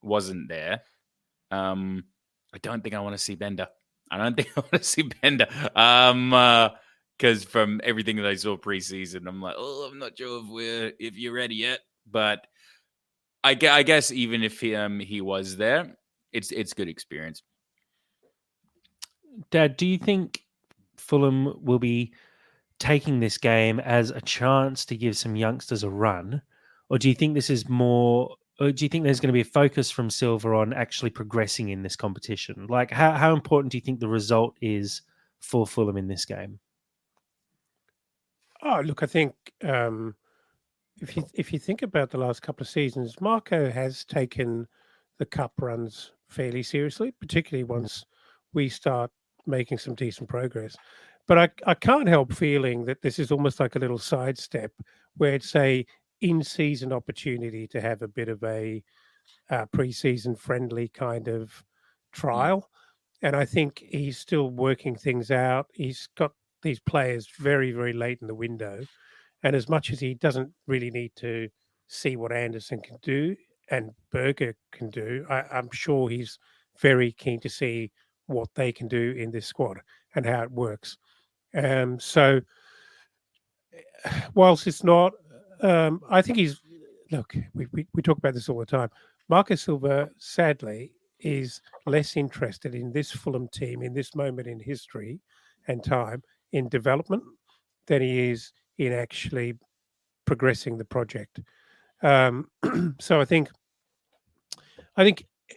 wasn't there. I don't think I want to see Bender. Because from everything that I saw preseason, I'm like, I'm not sure if you're ready yet. But I guess even if he was there, it's good experience. Dad, do you think Fulham will be taking this game as a chance to give some youngsters a run, or do you think this is more? Or do you think there's going to be a focus from Silver on actually progressing in this competition? Like, how important do you think the result is for Fulham in this game? Oh, look, I think if you think about the last couple of seasons, Marco has taken the cup runs fairly seriously, particularly once we start making some decent progress. But I can't help feeling that this is almost like a little sidestep where it's a in-season opportunity to have a bit of a pre-season friendly kind of trial. And I think he's still working things out. He's got these players very, very late in the window. And as much as he doesn't really need to see what Anderson can do and Berger can do, I'm sure he's very keen to see what they can do in this squad and how it works. So whilst it's not, I think we talk about this all the time. Marco Silva, sadly, is less interested in this Fulham team in this moment in history and time in development than he is in actually progressing the project. So I think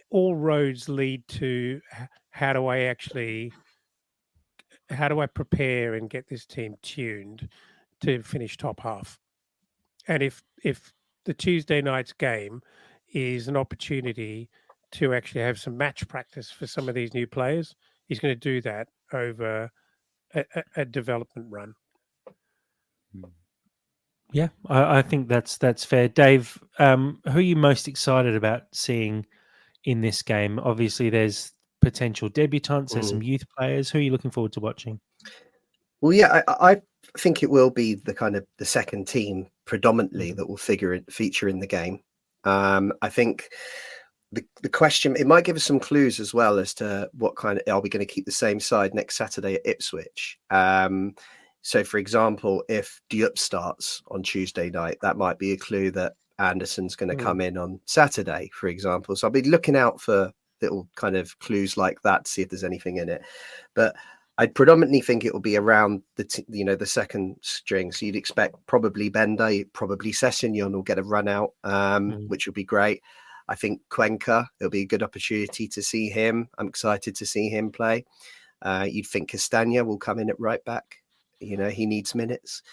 all roads lead to how do I prepare and get this team tuned to finish top half? And if the Tuesday night's game is an opportunity to actually have some match practice for some of these new players, he's going to do that over a development run. Yeah, I think that's fair. Dave, who are you most excited about seeing in this game? Obviously, there's potential debutants, there's some youth players. Who are you looking forward to watching? Well, yeah, I think it will be the kind of the second team predominantly that will feature in the game. I think the question, it might give us some clues as well as to what kind of, are we going to keep the same side next Saturday at Ipswich? So, for example, if Diop starts on Tuesday night, that might be a clue that Anderson's going to come in on Saturday, for example. So I'll be looking out for little kind of clues like that to see if there's anything in it. But I predominantly think it will be around the second string. So you'd expect probably Bender, probably Sessegnon will get a run out, which would be great. I think Cuenca, it'll be a good opportunity to see him. I'm excited to see him play. You'd think Castagna will come in at right back. He needs minutes.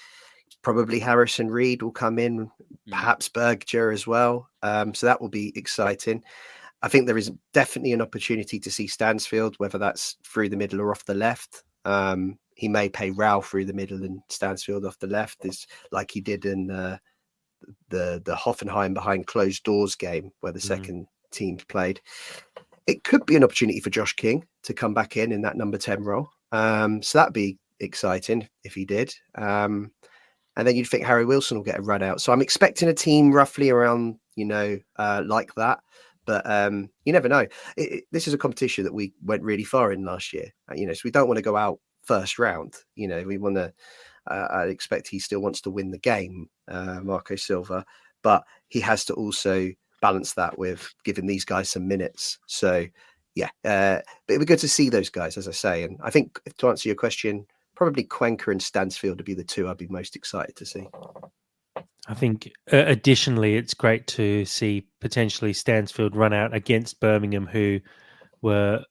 Probably Harrison Reed will come in, perhaps Berger as well. So that will be exciting. I think there is definitely an opportunity to see Stansfield, whether that's through the middle or off the left. He may pay Rao through the middle and Stansfield off the left, is like he did in the Hoffenheim behind closed doors game where the second team played. It could be an opportunity for Josh King to come back in that number 10 role. So that'd be exciting if he did. And then you'd think Harry Wilson will get a run out. So I'm expecting a team roughly around, like that. But you never know. This is a competition that we went really far in last year. So we don't want to go out first round. We want to. I expect he still wants to win the game, Marco Silva, but he has to also balance that with giving these guys some minutes. So yeah, but it'd be good to see those guys, as I say. And I think to answer your question, probably Cuenca and Stansfield would be the two I'd be most excited to see. I think additionally, it's great to see potentially Stansfield run out against Birmingham, who were,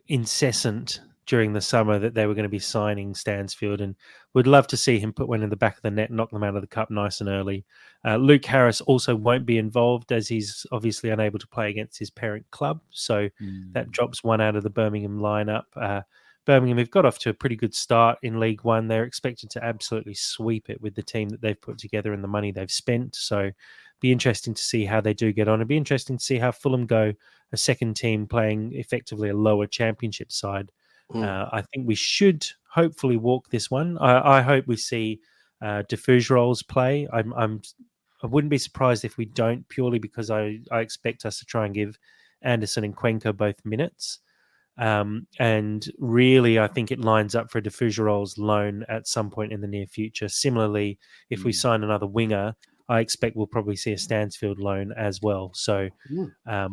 incessant during the summer that they were going to be signing Stansfield, and would love to see him put one in the back of the net, knock them out of the cup nice and early. Luke Harris also won't be involved as he's obviously unable to play against his parent club. So that drops one out of the Birmingham lineup. Birmingham have got off to a pretty good start in League One. They're expected to absolutely sweep it with the team that they've put together and the money they've spent. So be interesting to see how they do get on. It'd be interesting to see how Fulham go, a second team playing effectively a lower championship side. I think we should hopefully walk this one. I hope we see De Fougerolles play. I wouldn't be surprised if we don't, purely because I expect us to try and give Anderson and Cuenca both minutes. And really, I think it lines up for a De Fougerolles loan at some point in the near future. Similarly, if we sign another winger, I expect we'll probably see a Stansfield loan as well. So I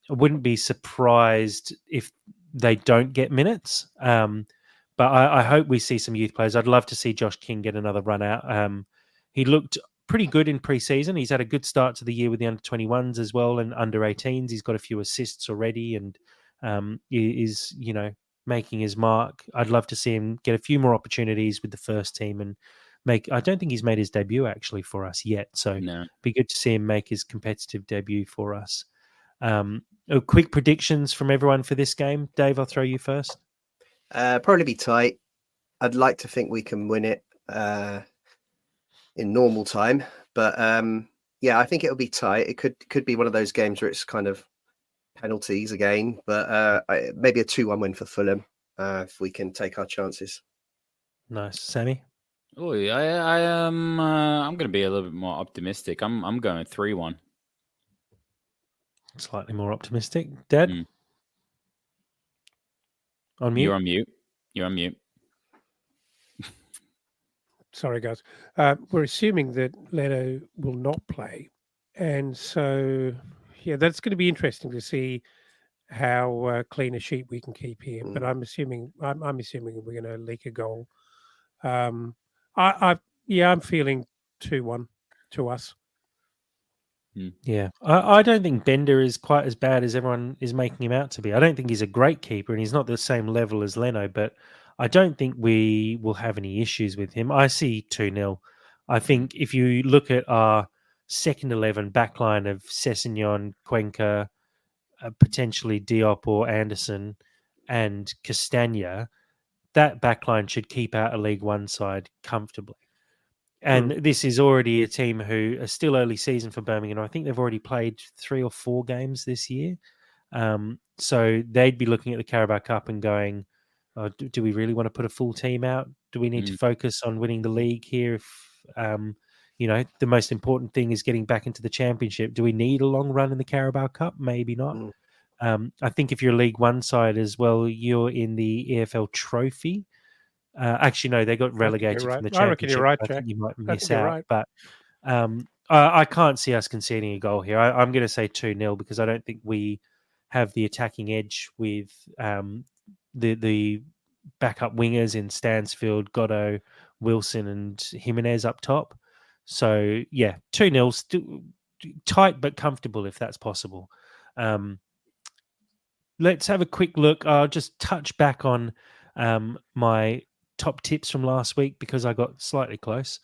wouldn't be surprised if they don't get minutes. But I hope we see some youth players. I'd love to see Josh King get another run out. He looked pretty good in pre-season. He's had a good start to the year with the under-21s as well and under-18s. He's got a few assists already and is making his mark. I'd love to see him get a few more opportunities with the first team and I don't think he's made his debut actually for us yet, so it'd be good to see him make his competitive debut for us. Quick predictions from everyone for this game. Dave, I'll throw you first. Probably be tight. I'd like to think we can win it in normal time, but I think it'll be tight. It could be one of those games where it's kind of penalties again, but maybe a 2-1 win for Fulham if we can take our chances. Nice. Sammy? Oh, yeah, I'm going to be a little bit more optimistic. I'm going 3-1. Slightly more optimistic. Dad? On mute? You're on mute. Sorry, guys. We're assuming that Leno will not play. And so, that's going to be interesting to see how clean a sheet we can keep here. But I'm assuming we're going to leak a goal. I'm feeling 2-1 to us. Yeah, I don't think Bender is quite as bad as everyone is making him out to be. I don't think he's a great keeper and he's not the same level as Leno, but I don't think we will have any issues with him. I see 2-0. I think if you look at our second 11 backline of Sessegnon, Cuenca, potentially Diop or Anderson and Castagna, that backline should keep out a League One side comfortably. And this is already a team who are still early season for Birmingham. I think they've already played 3 or 4 games this year. So they'd be looking at the Carabao Cup and going, do we really want to put a full team out? Do we need to focus on winning the league here? If, the most important thing is getting back into the championship. Do we need a long run in the Carabao Cup? Maybe not. I think if you're a League One side as well, you're in the EFL Trophy. Actually, no, they got relegated right. from the I reckon championship. you're right, I Jack. think you might I miss think you're out, right. but I can't see us conceding a goal here. I'm going to say 2-0 because I don't think we have the attacking edge with the backup wingers in Stansfield, Goddo, Wilson, and Jimenez up top. So yeah, 2-0, tight but comfortable if that's possible. Let's have a quick look. I'll just touch back on my top tips from last week because I got slightly close.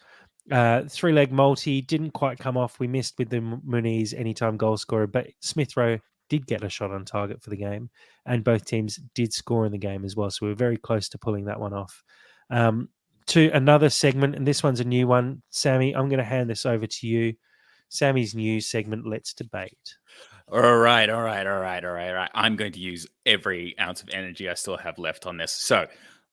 3-leg multi didn't quite come off. We missed with the Muniz anytime goal scorer, but Smith Rowe did get a shot on target for the game, and both teams did score in the game as well. So we were very close to pulling that one off. To another segment, and this one's a new one. Sammy, I'm going to hand this over to you. Sammy's new segment, Let's Debate. All right. I'm going to use every ounce of energy I still have left on this. So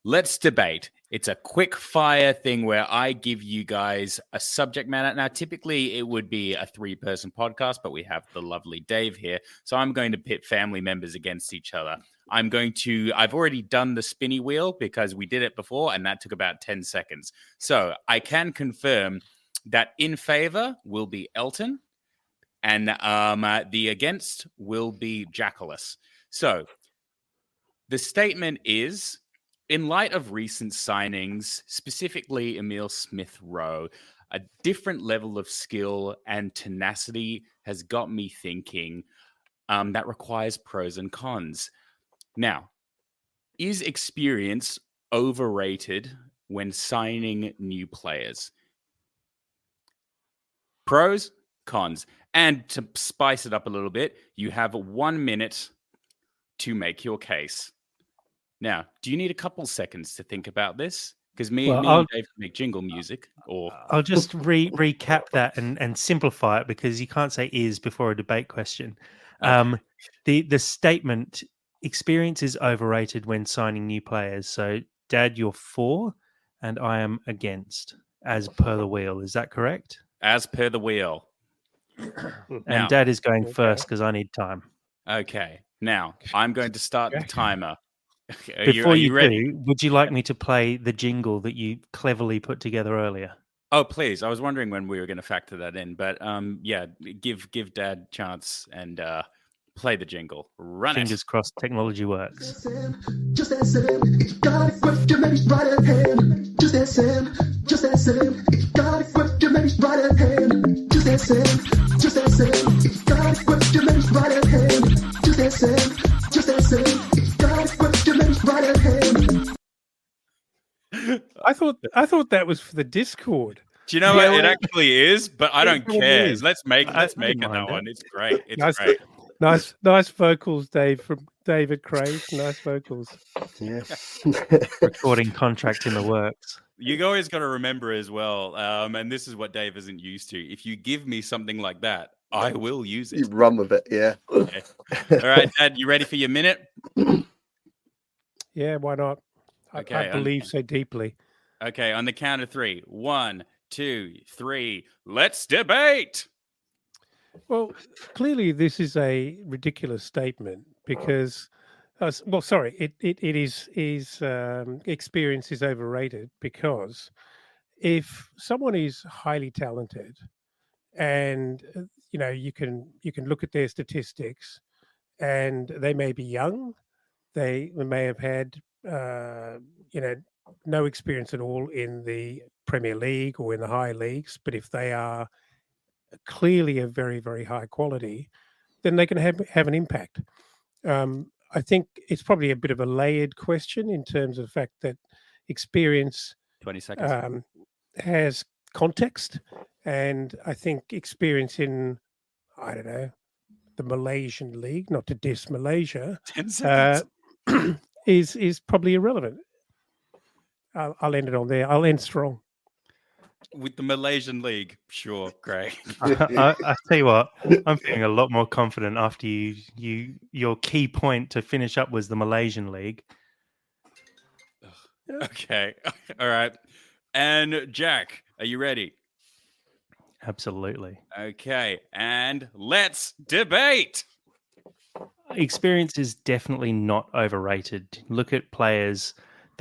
let's debate. It's a quick fire thing where I give you guys a subject matter. Now, typically it would be a 3-person podcast, but we have the lovely Dave here. So I'm going to pit family members against each other. I've already done the spinny wheel because we did it before and that took about 10 seconds. So I can confirm that in favor will be Elton. And the against will be Jackalas. So the statement is, in light of recent signings, specifically Emile Smith-Rowe, a different level of skill and tenacity has got me thinking that requires pros and cons. Now, is experience overrated when signing new players? Pros, cons. And to spice it up a little bit, you have 1 minute to make your case. Now, do you need a couple seconds to think about this? Because me and Dave can make jingle music. Or I'll just recap that and simplify it because you can't say "is" before a debate question. Okay. The statement, experience is overrated when signing new players. So, Dad, you're for, and I am against, as per the wheel. Is that correct? As per the wheel. And Now, Dad is going first because I need time. Okay. Now, I'm going to start the timer. Before you ready? do, would you like me to play the jingle that you cleverly put together earlier? Oh, please. I was wondering when we were going to factor that in. But yeah, give Dad chance and play the jingle. Run Fingers crossed technology works. Just ask him, if you got a question, maybe right at hand. Just ask him, if you got a question, maybe right at hand. Just ask him, if you got a question, maybe right at hand. Just ask him, if you got a question, maybe right at hand. I thought that was for the Discord. Do you know what? It actually is, but I don't care. is. Let's make it that mind one. it. It's great. It's Nice. great. Nice vocals, Dave, from David Craig. Nice vocals. Yeah. Recording contract in the works. You always got to remember as well, and this is what Dave isn't used to. If you give me something like that, I will use You it. run with it, yeah. Okay. All right, Dad, you ready for your minute? Yeah, why not? Okay, I believe so deeply. Okay, on the count of 3. 1, 2, 3. Let's debate. Well, clearly this is a ridiculous statement because, it is experience is overrated because if someone is highly talented and you can look at their statistics and they may be young, they may have had no experience at all in the Premier League or in the high leagues, but if they are clearly of very, very high quality, then they can have an impact. I think it's probably a bit of a layered question in terms of the fact that experience 20 seconds. has context, and I think experience in, I don't know, the Malaysian league, not to diss Malaysia, 10 seconds. is probably irrelevant. I'll end it on there. I'll end strong. With the Malaysian League, sure, great. I tell you what, I'm feeling a lot more confident after your key point to finish up was the Malaysian League. Okay, all right. And Jack, are you ready? Absolutely. Okay, and let's debate. Experience is definitely not overrated. Look at players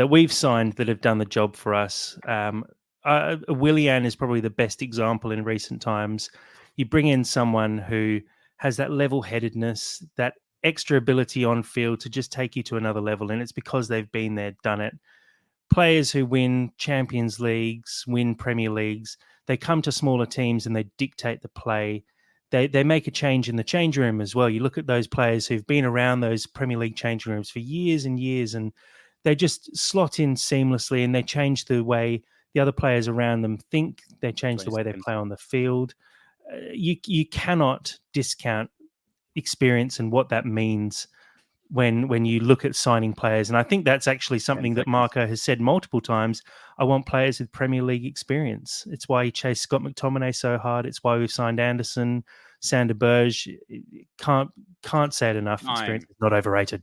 that we've signed that have done the job for us. Willian is probably the best example in recent times. You bring in someone who has that level-headedness, that extra ability on field to just take you to another level, and it's because they've been there, done it. Players who win Champions Leagues, win Premier Leagues, they come to smaller teams and they dictate the play. They make a change in the change room as well. You look at those players who've been around those Premier League change rooms for years and years, and they just slot in seamlessly, and they change the way the other players around them think. They change the 20 way they seconds. play on the field. You cannot discount experience and what that means when you look at signing players. And I think that's actually something that seconds. Marco has said multiple times. I want players with Premier League experience. It's why he chased Scott McTominay so hard. It's why we've signed Anderson, Sander Berge. Can't say it enough. Time. Experience is not overrated.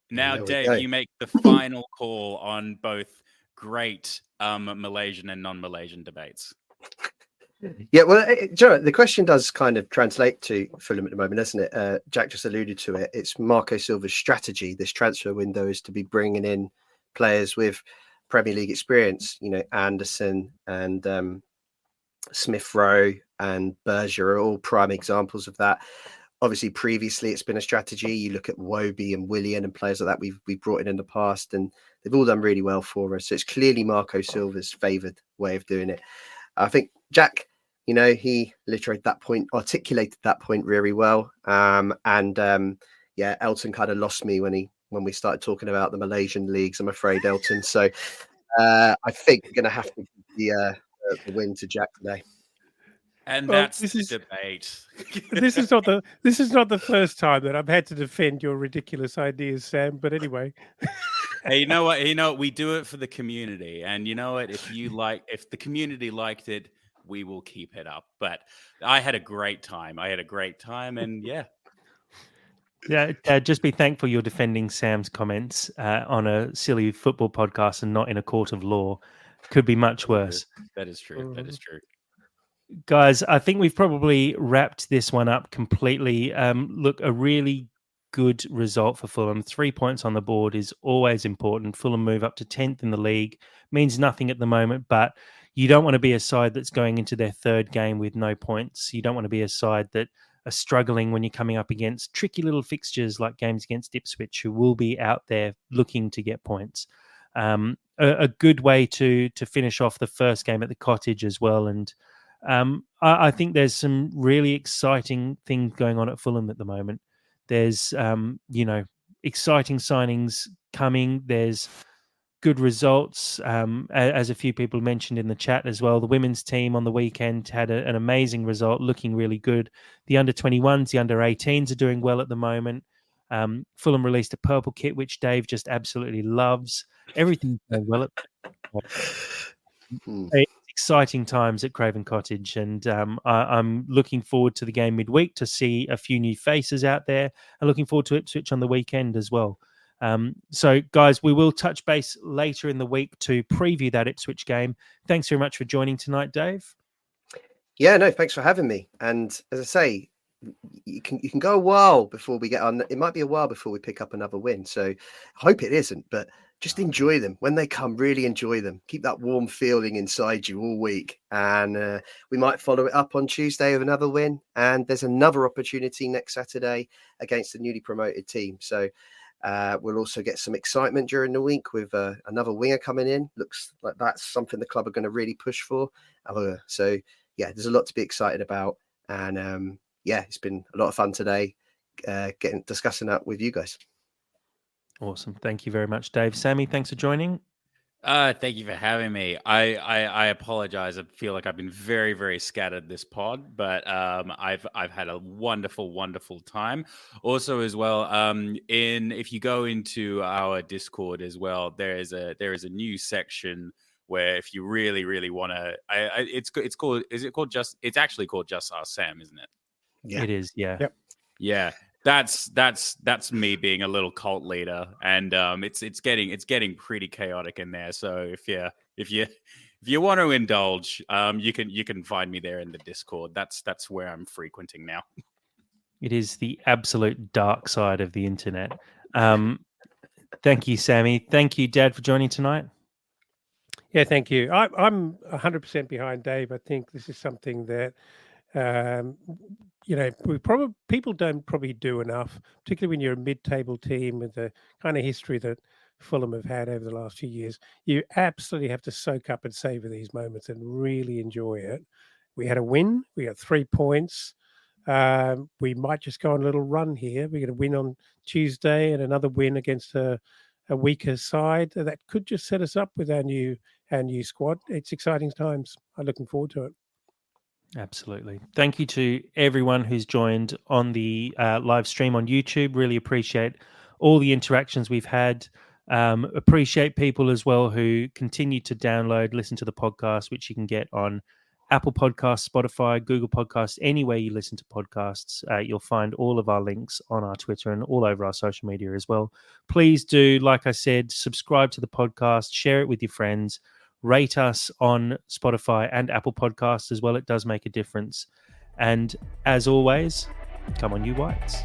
Now, There we Dave, go. you make the final call on both great Malaysian and non-Malaysian debates. Yeah, well, Joe, the question does kind of translate to Fulham at the moment, doesn't it? Jack just alluded to it. It's Marco Silva's strategy. This transfer window is to be bringing in players with Premier League experience. You know, Anderson and Smith Rowe and Berger are all prime examples of that. Obviously, previously it's been a strategy. You look at Wobie and Willian and players like that we've brought in the past, and they've all done really well for us. So it's clearly Marco Silva's favoured way of doing it. I think Jack, you know, he articulated that point really well. Yeah, Elton kind of lost me when we started talking about the Malaysian leagues, I'm afraid, Elton. So I think we're going to have to give the win to Jack today. And Well, that's the debate. This is not the first time that I've had to defend your ridiculous ideas, Sam. But anyway. Hey, you know what? We do it for the community, and you know what? If the community liked it, we will keep it up. But I had a great time. And yeah. Yeah, just be thankful you're defending Sam's comments on a silly football podcast and not in a court of law. Could be much worse. That is true. That is true. Guys, I think we've probably wrapped this one up completely. Look, a really good result for Fulham. 3 points on the board is always important. Fulham move up to 10th in the league. Means nothing at the moment, but you don't want to be a side that's going into their third game with no points. You don't want to be a side that are struggling when you're coming up against tricky little fixtures like games against Ipswich, who will be out there looking to get points. A good way to finish off the first game at the Cottage as well. And I think there's some really exciting things going on at Fulham at the moment. There's, exciting signings coming. There's good results, as a few people mentioned in the chat as well. The women's team on the weekend had an amazing result, looking really good. The under-21s, the under-18s are doing well at the moment. Fulham released a purple kit, which Dave just absolutely loves. Everything's going well. It's exciting times at Craven Cottage, and I'm looking forward to the game midweek to see a few new faces out there, and looking forward to Ipswich on the weekend as well. So, guys, we will touch base later in the week to preview that Ipswich game. Thanks very much for joining tonight, Dave. Yeah, no, thanks for having me. And as I say, you can go a while before we get on. It might be a while before we pick up another win. So I hope it isn't, but just enjoy them when they come. Really enjoy them. Keep that warm feeling inside you all week. And we might follow it up on Tuesday with another win. And there's another opportunity next Saturday against the newly promoted team. So we'll also get some excitement during the week with another winger coming in. Looks like that's something the club are going to really push for. So yeah, there's a lot to be excited about. And yeah, it's been a lot of fun today discussing that with you guys. Awesome. Thank you very much, Dave. Sammy, thanks for joining. Thank you for having me. I apologize. I feel like I've been very, very scattered this pod, but I've had a wonderful time. Also, as well, if you go into our Discord as well, there is a new section where if you really want to, it's actually called Just Ask Sam, isn't it? Yeah. It is. Yeah. Yep. Yeah. That's me being a little cult leader, and it's getting pretty chaotic in there. So if you want to indulge, you can find me there in the Discord. That's where I'm frequenting now. It is the absolute dark side of the internet. Thank you, Sammy. Thank you, Dad, for joining tonight. Yeah, thank you. I'm 100% behind Dave. I think this is something that people don't probably do enough, particularly when you're a mid-table team with the kind of history that Fulham have had over the last few years. You absolutely have to soak up and savor these moments and really enjoy it. We had a win. We got 3 points. We might just go on a little run here. We're going to win on Tuesday and another win against a weaker side that could just set us up with our new squad. It's exciting times. I'm looking forward to it. Absolutely. Thank you to everyone who's joined on the live stream on YouTube. Really appreciate all the interactions we've had. Appreciate people as well who continue to download, listen to the podcast, which you can get on Apple Podcasts, Spotify, Google Podcasts, anywhere you listen to podcasts. You'll find all of our links on our Twitter and all over our social media as well. Please do, like I said, subscribe to the podcast, share it with your friends, rate us on Spotify and Apple Podcasts as well. It does make a difference. And as always, come on, you Whites.